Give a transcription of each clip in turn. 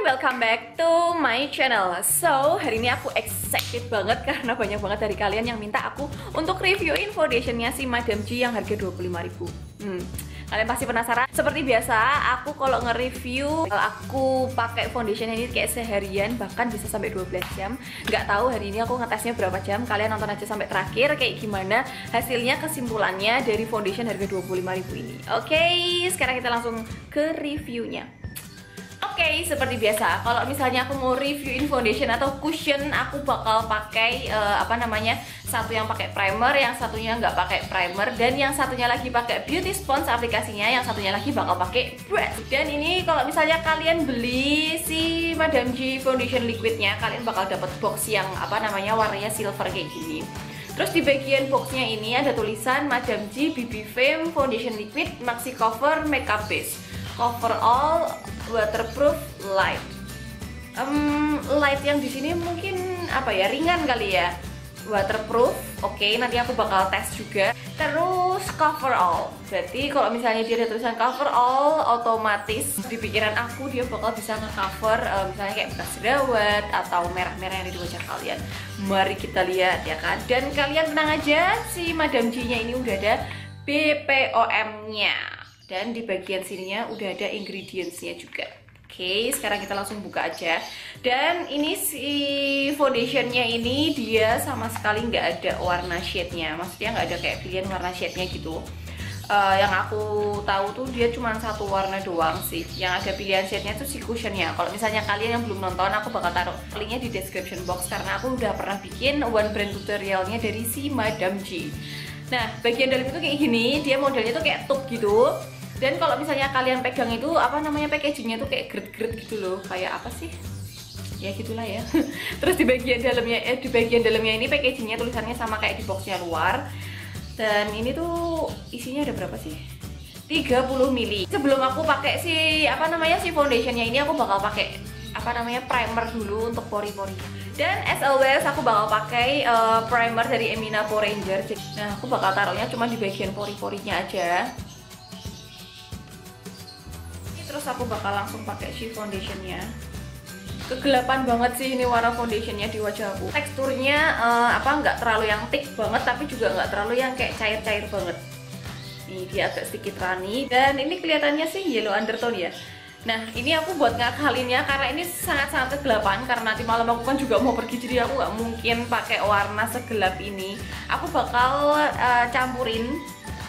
welcome back to my channel. So, hari ini aku excited banget karena banyak banget dari kalian yang minta aku untuk reviewin foundationnya si Madam G yang harga 25.000. Kalian pasti penasaran. Seperti biasa, aku kalau nge-review aku pakai foundation ini kayak seharian, bahkan bisa sampai 12 jam. Nggak tahu hari ini aku ngetesnya berapa jam. Kalian nonton aja sampai terakhir kayak gimana hasilnya, kesimpulannya dari foundation harga 25.000 ini. Oke, sekarang kita langsung ke reviewnya. Oke, seperti biasa, kalau misalnya aku mau reviewin foundation atau cushion, aku bakal pakai satu yang pakai primer, yang satunya nggak pakai primer, dan yang satunya lagi pakai beauty sponge aplikasinya, yang satunya lagi bakal pakai brush. Dan ini kalau misalnya kalian beli si Madam G foundation liquidnya, kalian bakal dapat box yang warnanya silver kayak gini. Terus di bagian boxnya ini ada tulisan Madam G BB Fame Foundation Liquid Maxi Cover Makeup Base, Cover All, Waterproof, Light. Light yang di sini mungkin ringan kali ya. Waterproof, oke, nanti aku bakal tes juga. Terus Cover All, berarti kalau misalnya dia ada tulisan Cover All, otomatis di pikiran aku dia bakal bisa nge-cover misalnya kayak bekas jerawat atau merah-merah yang ada di wajah kalian. Mari kita lihat ya kan. Dan kalian tenang aja, si Madam G-nya ini udah ada BPOM-nya. Dan di bagian sininya udah ada ingredients-nya juga. Oke, sekarang kita langsung buka aja. Dan ini si foundationnya ini dia sama sekali nggak ada warna shade-nya. Maksudnya nggak ada kayak pilihan warna shade-nya gitu. Yang aku tahu tuh dia cuma satu warna doang sih. Yang ada pilihan shade-nya tuh si cushionnya. Kalau misalnya kalian yang belum nonton, aku bakal taruh linknya di description box karena aku udah pernah bikin one brand tutorialnya dari si Madam G. Nah, bagian dalam itu kayak gini, dia modelnya tuh kayak tube gitu. Dan kalau misalnya kalian pegang itu packagingnya tuh kayak gret-gret gitu loh, kayak apa sih? Ya gitulah ya. Terus di bagian dalamnya ini packagingnya tulisannya sama kayak di boxnya luar. Dan ini tuh isinya ada berapa sih? 30 ml. Sebelum aku pakai si foundationnya ini, aku bakal pakai primer dulu untuk pori-pori. Dan as always aku bakal pakai primer dari Emina Pore Ranger. Nah, aku bakal taruhnya cuma di bagian pori-porinya aja. Terus aku bakal langsung pakai si foundationnya. Kegelapan banget sih ini warna foundationnya di wajah aku. Teksturnya nggak terlalu yang thick banget, tapi juga nggak terlalu yang kayak cair-cair banget. Ini dia agak sedikit runny, dan ini kelihatannya sih yellow undertone ya. Nah, ini aku buat ngakalinnya karena ini sangat-sangat kegelapan, karena nanti malam aku kan juga mau pergi, jadi aku nggak mungkin pakai warna segelap ini. Aku bakal campurin.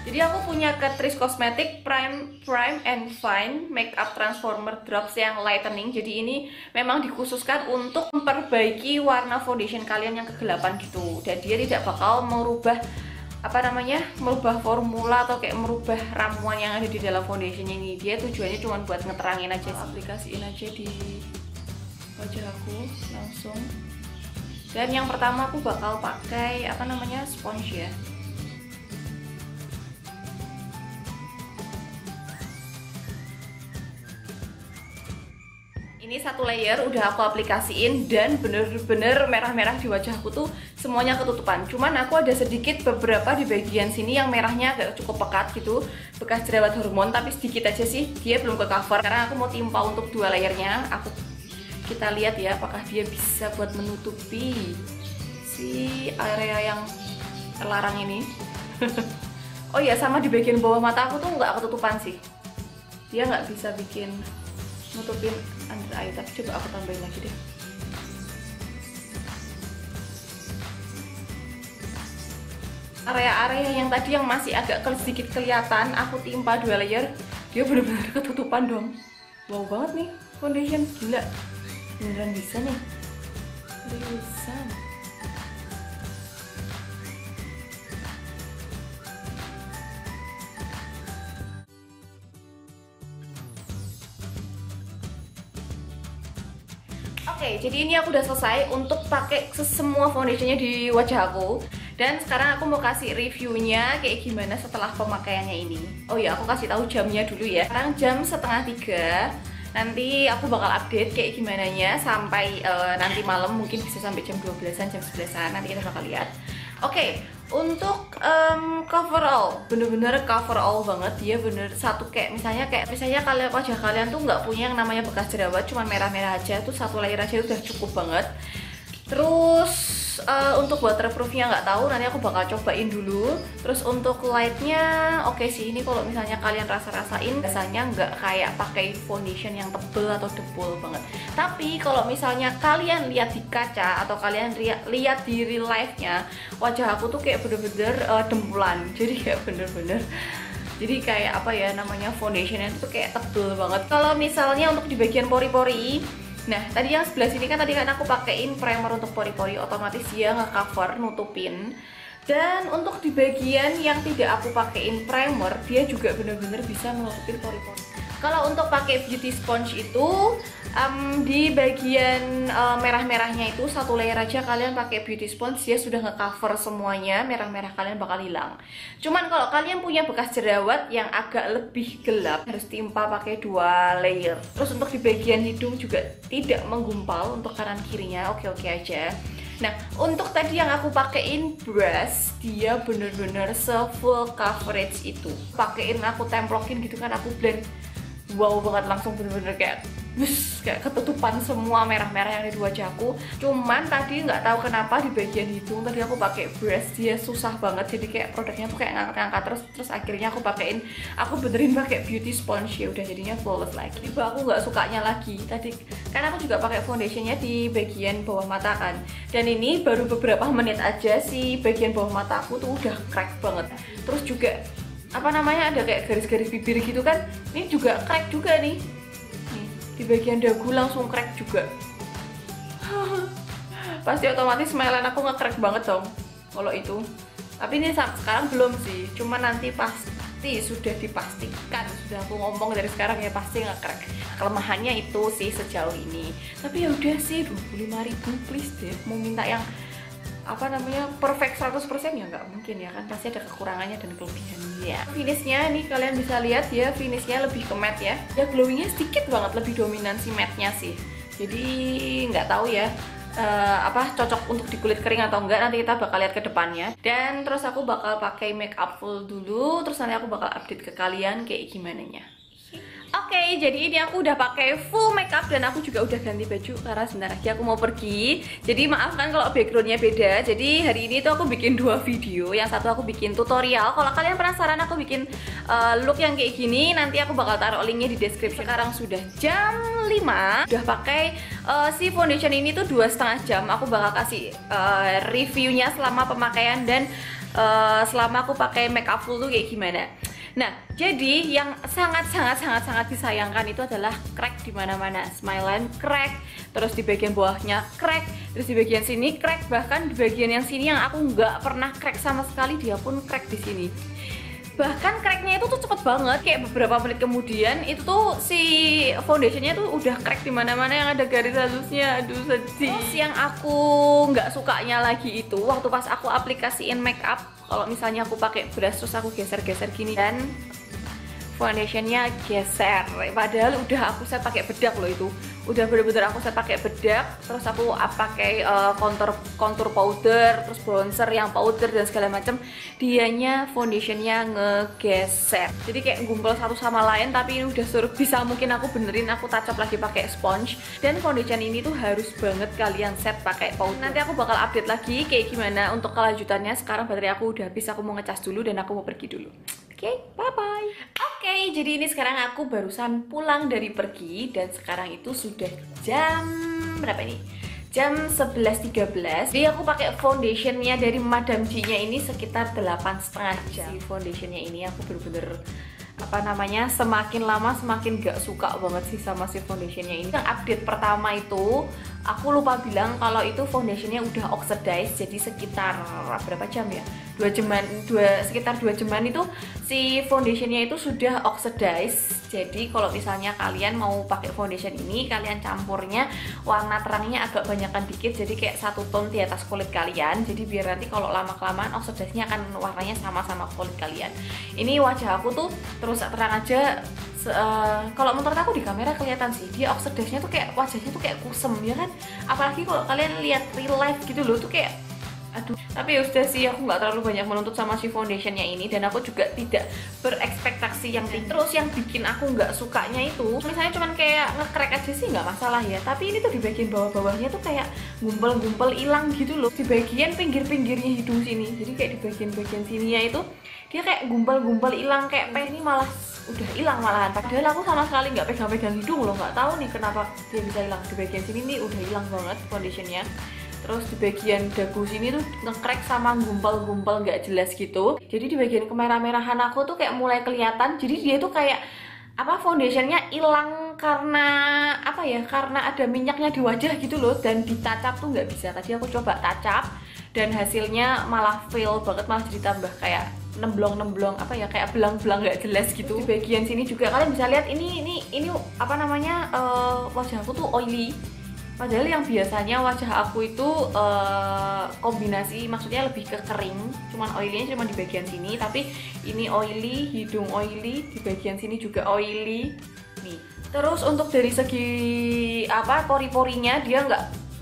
Jadi aku punya Catrice Cosmetics Prime and Fine Makeup Transformer Drops yang lightening. Jadi ini memang dikhususkan untuk memperbaiki warna foundation kalian yang kegelapan gitu. Dan dia tidak bakal merubah merubah formula atau kayak merubah ramuan yang ada di dalam foundationnya ini. Dia tujuannya cuma buat ngeterangin aja. Aplikasiin aja di wajah aku langsung. Dan yang pertama aku bakal pakai sponge ya. Ini satu layer udah aku aplikasiin dan bener-bener merah-merah di wajahku tuh semuanya ketutupan. Cuman aku ada sedikit beberapa di bagian sini yang merahnya agak cukup pekat gitu, bekas jerawat hormon, tapi sedikit aja sih, dia belum ke cover. Karena aku mau timpa untuk dua layernya. Kita lihat ya apakah dia bisa buat menutupi si area yang terlarang ini. Oh iya, sama di bagian bawah mata aku tuh nggak ketutupan sih. Dia nggak bisa bikin nutupin under eye, tapi coba aku tambahin lagi deh. Area-area yang tadi yang masih agak sedikit kelihatan, aku timpa dua layer, dia benar-benar ketutupan dong. Wow banget nih foundation, gila, beneran bisa nih, bisa. Oke, jadi ini aku udah selesai untuk pakai semua foundationnya di wajah aku. Dan sekarang aku mau kasih reviewnya kayak gimana setelah pemakaiannya ini. Oh ya, aku kasih tahu jamnya dulu ya. Sekarang jam 2:30. Nanti aku bakal update kayak gimana nya sampai nanti malam, mungkin bisa sampai jam 12-an, jam 11-an. Nanti kita bakal lihat. Oke, Untuk coverall, bener-bener coverall banget dia, bener satu kayak misalnya kalian wajah kalian tuh nggak punya yang namanya bekas jerawat, cuman merah-merah aja, tuh satu layer aja udah cukup banget. Terus untuk waterproofnya nggak tahu, nanti aku bakal cobain dulu. Terus untuk lightnya oke sih, ini kalau misalnya kalian rasain rasanya nggak kayak pakai foundation yang tebel atau debol banget. Tapi kalau misalnya kalian lihat di kaca atau kalian lihat di real life-nya, wajah aku tuh kayak bener-bener dempulan. Jadi kayak bener-bener, jadi kayak apa ya namanya, foundationnya tuh kayak tebel banget. Kalau misalnya untuk di bagian pori-pori, nah tadi yang sebelah sini kan aku pakein primer untuk pori-pori, otomatis dia nge-cover, nutupin. Dan untuk di bagian yang tidak aku pakein primer, dia juga bener-bener bisa menutupin pori-pori. Kalau untuk pakai beauty sponge itu di bagian merah-merahnya itu satu layer aja kalian pakai beauty sponge, dia sudah nge-cover semuanya, merah-merah kalian bakal hilang. Cuman kalau kalian punya bekas jerawat yang agak lebih gelap, harus timpa pakai 2 layer. Terus untuk di bagian hidung juga tidak menggumpal untuk kanan kirinya, oke-oke aja. Nah, untuk tadi yang aku pakein brush, dia bener-bener se-full coverage itu. Pakein, aku templokin gitu kan, aku blend. Wow banget, langsung bener-bener kayak ketutupan semua merah-merah yang ada di wajahku. Cuman tadi nggak tahu kenapa di bagian hidung tadi aku pakai brush, dia susah banget, jadi kayak produknya tuh kayak ngangkat-ngangkat terus akhirnya aku benerin pakai beauty sponge, ya udah jadinya flawless lagi. Aku nggak sukanya lagi tadi kan aku juga pakai foundationnya di bagian bawah mata kan, dan ini baru beberapa menit aja si bagian bawah mata aku tuh udah crack banget. Terus juga apa namanya, ada kayak garis-garis bibir gitu kan, ini juga crack juga nih di bagian dagu langsung crack juga. Pasti otomatis smilean aku nge-crack banget dong kalau itu. Tapi ini sekarang belum sih, cuma nanti pasti sudah dipastikan, sudah aku ngomong dari sekarang ya pasti nge-crack. Kelemahannya itu sih sejauh ini. Tapi ya udah sih, 25.000 please deh, mau minta yang apa namanya perfect 100% ya nggak mungkin ya kan, pasti ada kekurangannya dan kelebihannya. Finishnya nih kalian bisa lihat ya, finishnya lebih ke matte ya, glowingnya sedikit banget, lebih dominan si matte-nya sih. Jadi nggak tahu ya apa cocok untuk di kulit kering atau enggak, nanti kita bakal lihat ke depannya. Dan terus aku bakal pakai make up full dulu, terus nanti aku bakal update ke kalian kayak gimana nya. Oke, jadi ini aku udah pakai full makeup dan aku juga udah ganti baju karena sebentar lagi aku mau pergi. Jadi maafkan kalau backgroundnya beda. Jadi hari ini tuh aku bikin 2 video. Yang satu aku bikin tutorial. Kalau kalian penasaran aku bikin look yang kayak gini, nanti aku bakal taruh linknya di deskripsi. Sekarang sudah jam 5. Udah pakai si foundation ini tuh 2,5 jam. Aku bakal kasih reviewnya selama pemakaian dan selama aku pakai makeup full tuh kayak gimana. Nah, jadi yang sangat disayangkan itu adalah crack di mana-mana. Smileline crack, terus di bagian bawahnya crack, terus di bagian sini crack, bahkan di bagian yang sini yang aku nggak pernah crack sama sekali, dia pun crack di sini. Bahkan cracknya itu tuh cepet banget, kayak beberapa menit kemudian itu tuh si foundationnya tuh udah crack di mana-mana yang ada garis halusnya. Aduh sedih. Terus yang aku nggak sukanya lagi itu waktu pas aku aplikasiin makeup, kalau misalnya aku pakai brush terus aku geser-geser gini dan foundationnya geser, padahal udah aku set pakai bedak loh, itu udah bener-bener aku set pakai bedak, terus aku pakai contour powder, terus bronzer yang powder dan segala macam, dianya foundationnya ngegeser, jadi kayak gumpal satu sama lain. Tapi ini udah suruh bisa mungkin aku benerin, aku touch up lagi pakai sponge. Dan foundation ini tuh harus banget kalian set pakai powder. Nanti aku bakal update lagi kayak gimana untuk kelanjutannya. Sekarang baterai aku udah habis, aku mau ngecas dulu dan aku mau pergi dulu. Oke, bye-bye. Oke, jadi ini sekarang aku barusan pulang dari pergi dan sekarang itu sudah jam berapa ini? Jam 11.13. Jadi aku pakai foundationnya dari Madame G-nya ini sekitar 8,5 jam. Si foundationnya ini aku bener-bener apa namanya, semakin lama semakin gak suka banget sih sama si foundationnya ini. Yang update pertama itu aku lupa bilang kalau itu foundationnya udah oxidize, jadi sekitar berapa jam ya? Sekitar 2 jaman itu si foundationnya itu sudah oxidize. Jadi kalau misalnya kalian mau pakai foundation ini, kalian campurnya warna terangnya agak banyakan dikit, jadi kayak 1 tone di atas kulit kalian. Jadi biar nanti kalau lama-kelamaan oxidize-nya akan warnanya sama-sama kulit kalian. Ini wajah aku tuh terus terang aja. Kalau menurut aku di kamera kelihatan sih dia oxidize-nya tuh kayak wajahnya tuh kayak kusem ya kan. Apalagi kalau kalian lihat real life gitu loh, tuh kayak Aduh, tapi ya udah sih, aku nggak terlalu banyak menuntut sama si foundationnya ini, dan aku juga tidak berekspektasi yang tinggi. Terus yang bikin aku nggak sukanya itu, misalnya cuman kayak ngekrek aja sih nggak masalah ya, tapi ini tuh di bagian bawah-bawahnya tuh kayak gumpal-gumpal hilang gitu loh, di bagian pinggir-pinggirnya hidung sini. Jadi kayak di bagian-bagian sininya itu dia kayak gumpal-gumpal hilang, kayak ini malah udah hilang malahan. Padahal aku sama sekali nggak pegang-pegang hidung loh, nggak tahu nih kenapa dia bisa hilang. Di bagian sini nih udah hilang banget foundationnya. Terus di bagian dagu sini tuh ngekrek sama gumpal-gumpal nggak jelas gitu. Jadi di bagian kemerah-merahan aku tuh kayak mulai kelihatan. Jadi dia tuh kayak apa, foundationnya hilang karena apa ya, karena ada minyaknya di wajah gitu loh. Dan ditacap tuh nggak bisa. Tadi aku coba tacap dan hasilnya malah fail banget, malah jadi tambah kayak nemblong-nemblong apa ya, kayak belang-belang nggak jelas gitu. Di bagian sini juga kalian bisa lihat ini apa namanya, wajah aku tuh oily. Padahal yang biasanya wajah aku itu kombinasi, maksudnya lebih ke kering, cuman oily-nya cuma di bagian sini. Tapi ini oily, hidung oily, di bagian sini juga oily nih. Terus untuk dari segi apa, pori-porinya dia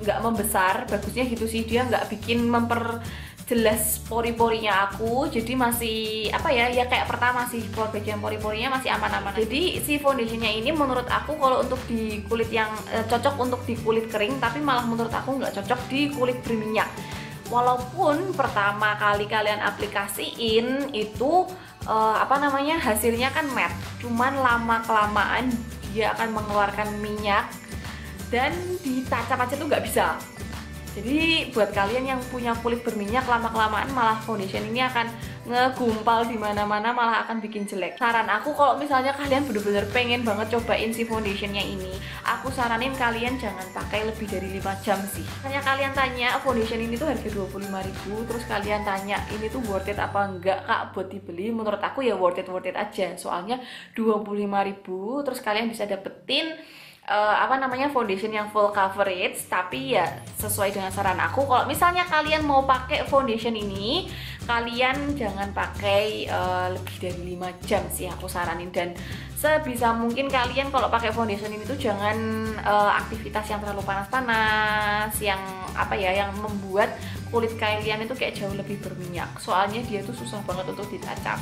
nggak membesar, bagusnya gitu sih, dia nggak bikin memperjelas pori-porinya aku. Jadi masih apa ya, ya kayak pertama sih, bagian pori-porinya masih aman-aman. Jadi si foundationnya ini menurut aku kalau untuk di kulit yang cocok untuk di kulit kering, tapi malah menurut aku nggak cocok di kulit berminyak. Walaupun pertama kali kalian aplikasiin itu apa namanya, hasilnya kan matte, cuman lama kelamaan dia akan mengeluarkan minyak dan ditacap aja tuh nggak bisa. Jadi buat kalian yang punya kulit berminyak, lama-kelamaan malah foundation ini akan ngegumpal di mana-mana, malah akan bikin jelek. Saran aku kalau misalnya kalian bener-bener pengen banget cobain si foundationnya ini, aku saranin kalian jangan pakai lebih dari 5 jam sih. Hanya kalian tanya, foundation ini tuh harga 25.000, terus kalian tanya ini tuh worth it apa enggak kak buat dibeli. Menurut aku ya worth it aja. Soalnya 25.000 terus kalian bisa dapetin apa namanya, foundation yang full coverage. Tapi ya sesuai dengan saran aku, kalau misalnya kalian mau pakai foundation ini, kalian jangan pakai lebih dari 5 jam sih aku saranin. Dan sebisa mungkin kalian kalau pakai foundation ini tuh jangan aktivitas yang terlalu panas-panas, yang apa ya, yang membuat kulit kalian itu kayak jauh lebih berminyak. Soalnya dia tuh susah banget untuk ditacap.